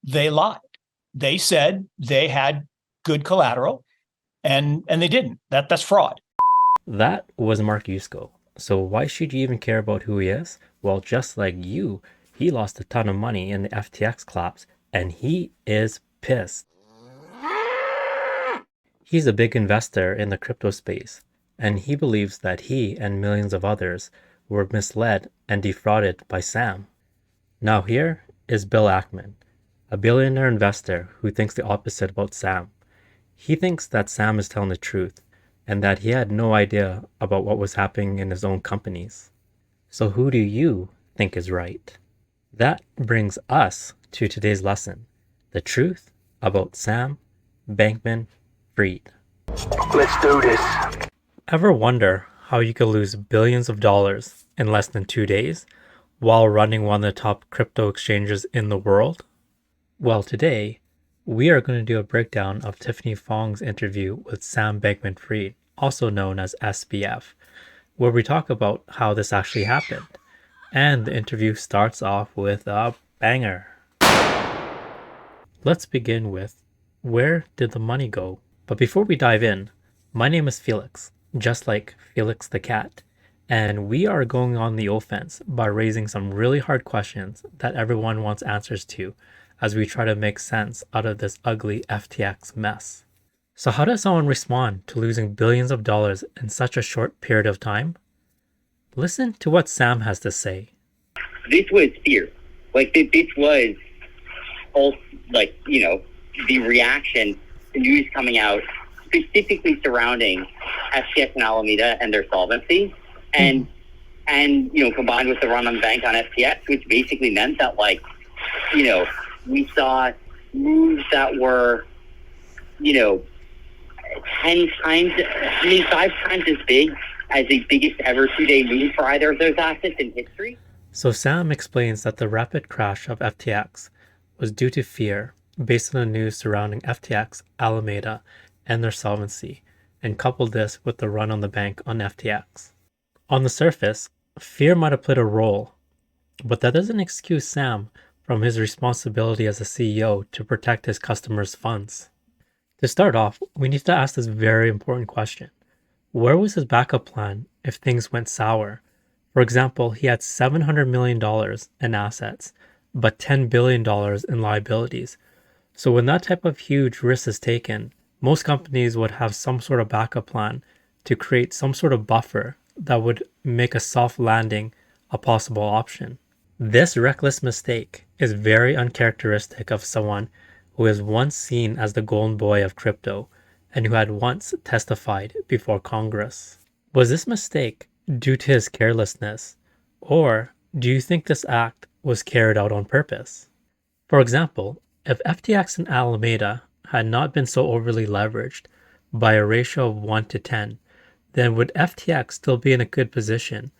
they lied. They said they had good collateral, and they didn't. That's fraud. That was Mark Yusko. So why should you even care about who he is? Well, just like you, he lost a ton of money in the FTX collapse, and he is pissed. He's a big investor in the crypto space, and he believes that he and millions of others were misled and defrauded by Sam. Now here is Bill Ackman, a billionaire investor who thinks the opposite about Sam. He thinks that Sam is telling the truth and that he had no idea about what was happening in his own companies. So who do you think is right? That brings us to today's lesson, the truth about Sam Bankman-Fried. Let's do this. Ever wonder how you could lose billions of dollars in less than 2 days while running one of the top crypto exchanges in the world? Well, today we are going to do a breakdown of Tiffany Fong's interview with Sam Bankman-Fried, also known as SBF, where we talk about how this actually happened. And the interview starts off with a banger. Let's begin with, where did the money go? But before we dive in, my name is Felix, just like Felix the cat, and we are going on the offense by raising some really hard questions that everyone wants answers to as we try to make sense out of this ugly FTX mess. So how does someone respond to losing billions of dollars in such a short period of time? Listen to what Sam has to say. This was fear. This was all, the reaction, the news coming out, specifically surrounding FTX and Alameda and their solvency, and combined with the run on the bank on FTX, which basically meant that, we saw moves that were, 5 times as big as the biggest ever 2-day move for either of those assets in history. So Sam explains that the rapid crash of FTX was due to fear based on the news surrounding FTX, Alameda, and their solvency, and coupled this with the run on the bank on FTX. On the surface, fear might have played a role, but that doesn't excuse Sam from his responsibility as a CEO to protect his customers' funds. To start off, we need to ask this very important question. Where was his backup plan if things went sour? For example, he had $700 million in assets, but $10 billion in liabilities. So when that type of huge risk is taken, most companies would have some sort of backup plan to create some sort of buffer that would make a soft landing a possible option. This reckless mistake is very uncharacteristic of someone who is once seen as the golden boy of crypto and who had once testified before Congress. Was this mistake due to his carelessness, or do you think this act was carried out on purpose? For example, if FTX and Alameda had not been so overly leveraged by a ratio of 1 to 10, then would FTX still be in a good position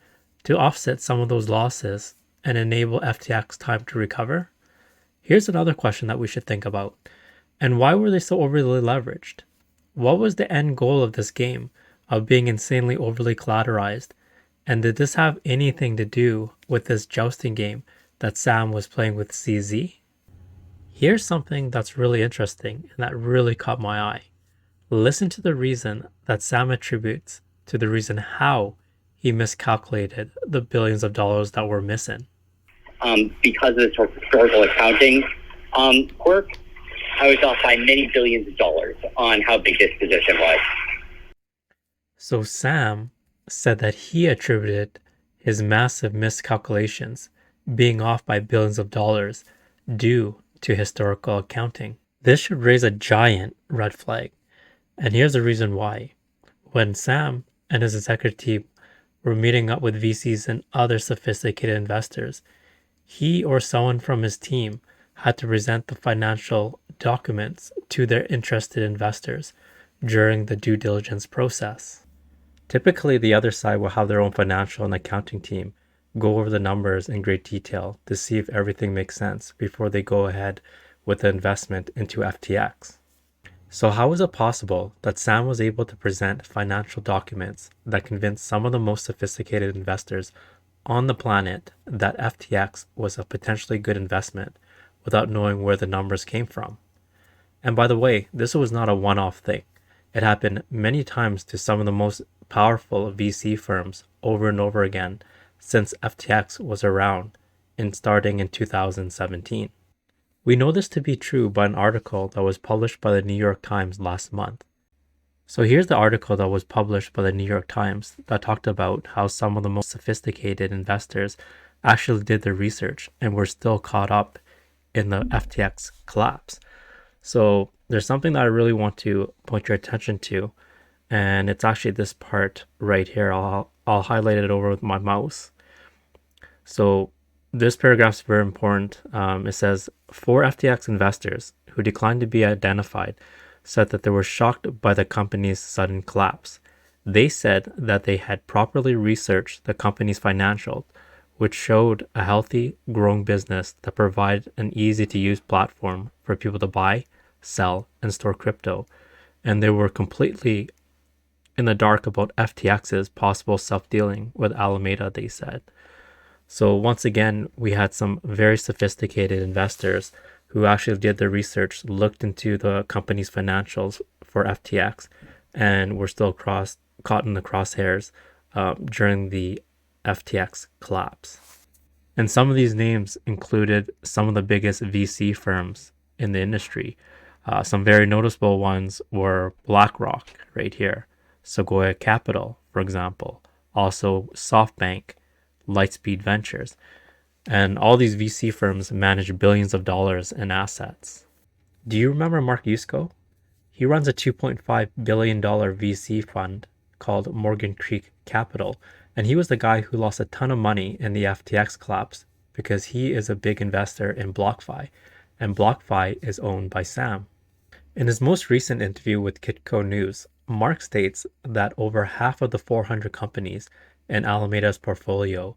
to offset some of those losses and enable FTX time to recover? Here's another question that we should think about. And why were they so overly leveraged? What was the end goal of this game of being insanely overly collateralized? And did this have anything to do with this jousting game that Sam was playing with CZ? Here's something that's really interesting and that really caught my eye. Listen to the reason that Sam attributes to the reason how he miscalculated the billions of dollars that were missing. Because of this historical accounting quirk, I was off by many billions of dollars on how big this position was. So Sam said that he attributed his massive miscalculations being off by billions of dollars due to historical accounting. This should raise a giant red flag. And here's the reason why. When Sam and his executive team were meeting up with VCs and other sophisticated investors, he or someone from his team had to present the financial documents to their interested investors during the due diligence process. Typically, the other side will have their own financial and accounting team go over the numbers in great detail to see if everything makes sense before they go ahead with the investment into FTX. So how is it possible that Sam was able to present financial documents that convinced some of the most sophisticated investors on the planet that FTX was a potentially good investment without knowing where the numbers came from. And by the way, this was not a one-off thing. It happened many times to some of the most powerful VC firms over and over again since FTX was around and starting in 2017. We know this to be true by an article that was published by the New York Times last month. So here's the article that was published by the New York Times that talked about how some of the most sophisticated investors actually did their research and were still caught up in the FTX collapse. So there's something that I really want to point your attention to, and it's actually this part right here. I'll highlight it over with my mouse. So this paragraph is very important. It says, 4 FTX investors who declined to be identified said that they were shocked by the company's sudden collapse. They said that they had properly researched the company's financials, which showed a healthy, growing business that provided an easy-to-use platform for people to buy, sell, and store crypto. And they were completely in the dark about FTX's possible self-dealing with Alameda, they said. So once again, we had some very sophisticated investors who actually did their research, looked into the company's financials for FTX, and were still caught in the crosshairs during the FTX collapse. And some of these names included some of the biggest VC firms in the industry. Some very noticeable ones were BlackRock right here, Sequoia Capital, for example, also SoftBank, Lightspeed Ventures. And all these VC firms manage billions of dollars in assets. Do you remember Mark Yusko? He runs a $2.5 billion VC fund called Morgan Creek Capital, and he was the guy who lost a ton of money in the FTX collapse because he is a big investor in BlockFi, and BlockFi is owned by Sam. In his most recent interview with Kitco News, Mark states that over half of the 400 companies in Alameda's portfolio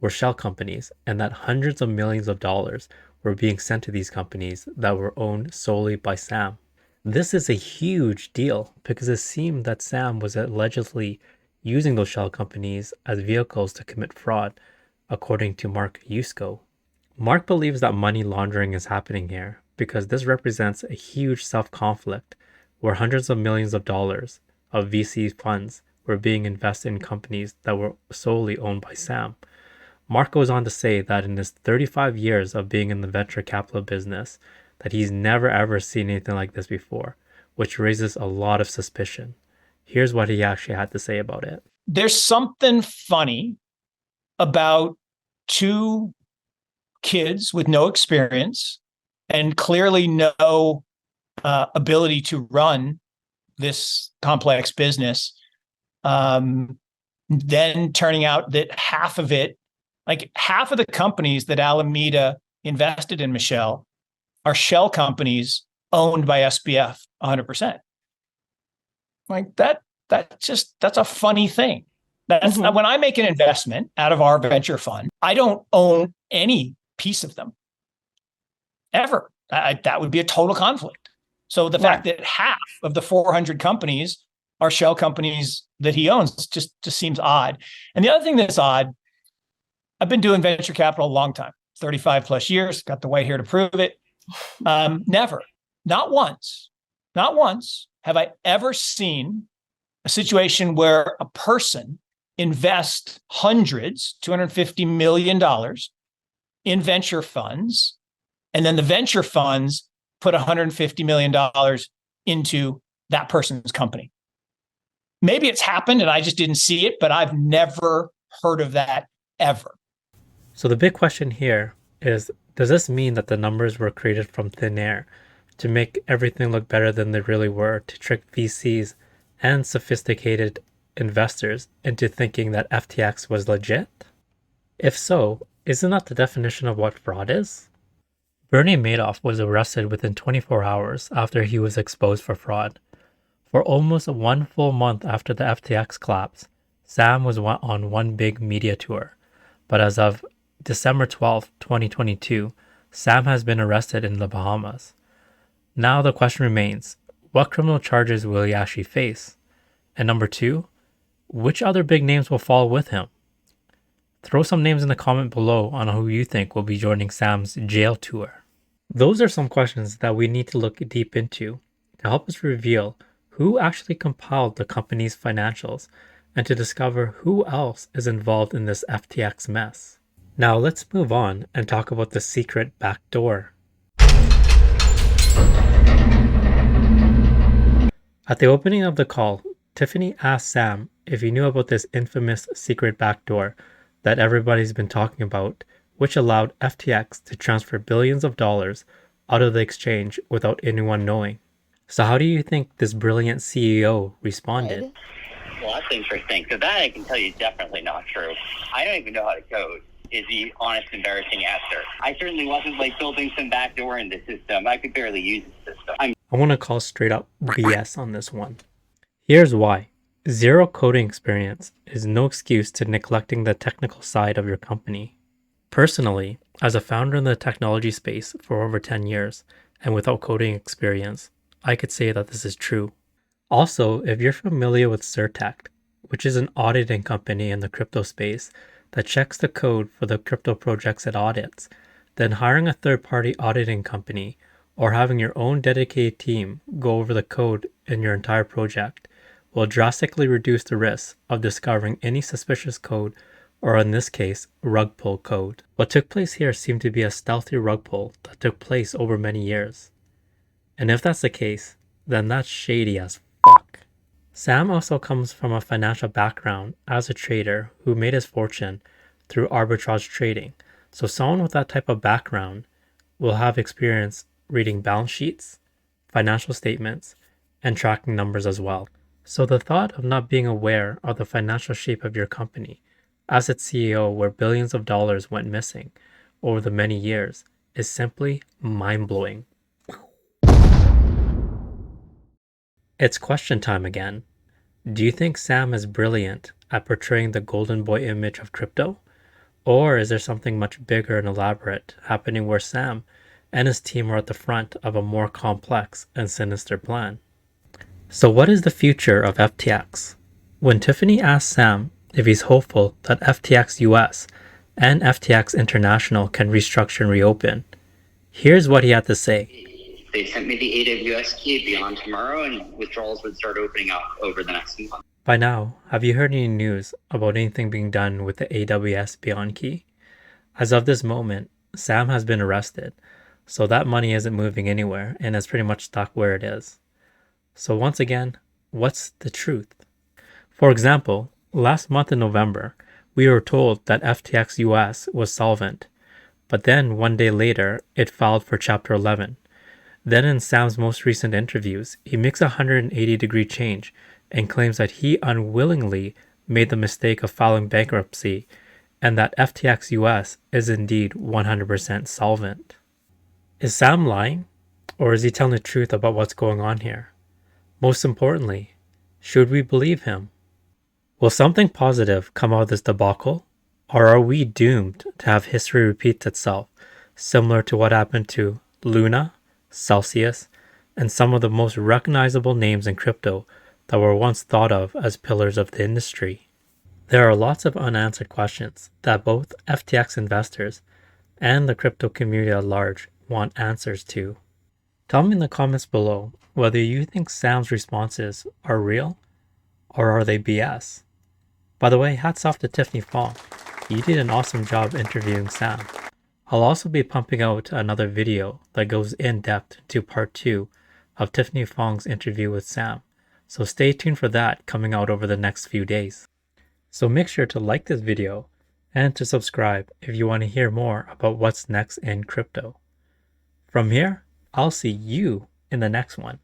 were shell companies, and that hundreds of millions of dollars were being sent to these companies that were owned solely by Sam. This is a huge deal because it seemed that Sam was allegedly using those shell companies as vehicles to commit fraud, according to Mark Yusko. Mark believes that money laundering is happening here because this represents a huge self-conflict where hundreds of millions of dollars of VC funds were being invested in companies that were solely owned by Sam. Mark goes on to say that in his 35 years of being in the venture capital business, that he's never ever seen anything like this before, which raises a lot of suspicion. Here's what he actually had to say about it. There's something funny about 2 kids with no experience and clearly no ability to run this complex business, then turning out that half of the companies that Alameda invested in, Michelle, are shell companies owned by SBF 100%. Like that's a funny thing. That's when I make an investment out of our venture fund, I don't own any piece of them ever. That would be a total conflict. So the fact that half of the 400 companies are shell companies that he owns just seems odd. And the other thing that's odd, I've been doing venture capital a long time, 35 plus years, got the white hair to prove it. Never, not once have I ever seen a situation where a person invests hundreds, $250 million in venture funds, and then the venture funds put $150 million into that person's company. Maybe it's happened and I just didn't see it, but I've never heard of that ever. So the big question here is, does this mean that the numbers were created from thin air to make everything look better than they really were, to trick VCs and sophisticated investors into thinking that FTX was legit? If so, isn't that the definition of what fraud is? Bernie Madoff was arrested within 24 hours after he was exposed for fraud. For almost 1 full month after the FTX collapse, Sam was on one big media tour. But as of December 12, 2022, Sam has been arrested in the Bahamas. Now the question remains, what criminal charges will he actually face? And number 2, which other big names will fall with him? Throw some names in the comment below on who you think will be joining Sam's jail tour. Those are some questions that we need to look deep into to help us reveal who actually compiled the company's financials and to discover who else is involved in this FTX mess. Now let's move on and talk about the secret backdoor. At the opening of the call, Tiffany asked Sam if he knew about this infamous secret backdoor that everybody's been talking about, which allowed FTX to transfer billions of dollars out of the exchange without anyone knowing. So how do you think this brilliant CEO responded? Well, that's interesting. So that I can tell you is definitely not true. I don't even know how to code, is the honest, embarrassing answer. I certainly wasn't building some backdoor in the system. I could barely use the system. I want to call straight up BS on this one. Here's why. Zero coding experience is no excuse to neglecting the technical side of your company. Personally, as a founder in the technology space for over 10 years and without coding experience, I could say that this is true. Also, if you're familiar with Certec, which is an auditing company in the crypto space that checks the code for the crypto projects it audits, then hiring a third-party auditing company or having your own dedicated team go over the code in your entire project will drastically reduce the risk of discovering any suspicious code, or in this case, rug pull code. What took place here seemed to be a stealthy rug pull that took place over many years. And if that's the case, then that's shady as fuck. Sam also comes from a financial background as a trader who made his fortune through arbitrage trading. So someone with that type of background will have experience reading balance sheets, financial statements, and tracking numbers as well. So the thought of not being aware of the financial shape of your company as its CEO, where billions of dollars went missing over the many years, is simply mind-blowing. It's question time again. Do you think Sam is brilliant at portraying the golden boy image of crypto? Or is there something much bigger and elaborate happening where Sam and his team are at the front of a more complex and sinister plan? So what is the future of FTX? When Tiffany asked Sam if he's hopeful that FTX US and FTX International can restructure and reopen, here's what he had to say. They sent me the AWS key beyond tomorrow, and withdrawals would start opening up over the next month. By now, have you heard any news about anything being done with the AWS Beyond key? As of this moment, Sam has been arrested, so that money isn't moving anywhere and is pretty much stuck where it is. So once again, what's the truth? For example, last month in November, we were told that FTX US was solvent, but then one day later, it filed for Chapter 11. Then in Sam's most recent interviews, he makes a 180-degree change and claims that he unwillingly made the mistake of filing bankruptcy and that FTX US is indeed 100% solvent. Is Sam lying? Or is he telling the truth about what's going on here? Most importantly, should we believe him? Will something positive come out of this debacle? Or are we doomed to have history repeat itself, similar to what happened to Luna, Celsius, and some of the most recognizable names in crypto that were once thought of as pillars of the industry? There are lots of unanswered questions that both FTX investors and the crypto community at large want answers to. Tell me in the comments below whether you think Sam's responses are real or are they BS. By the way, hats off to Tiffany Fong. You did an awesome job interviewing Sam. I'll also be pumping out another video that goes in depth to part 2 of Tiffany Fong's interview with Sam, so stay tuned for that coming out over the next few days. So make sure to like this video and to subscribe if you want to hear more about what's next in crypto. From here, I'll see you in the next one.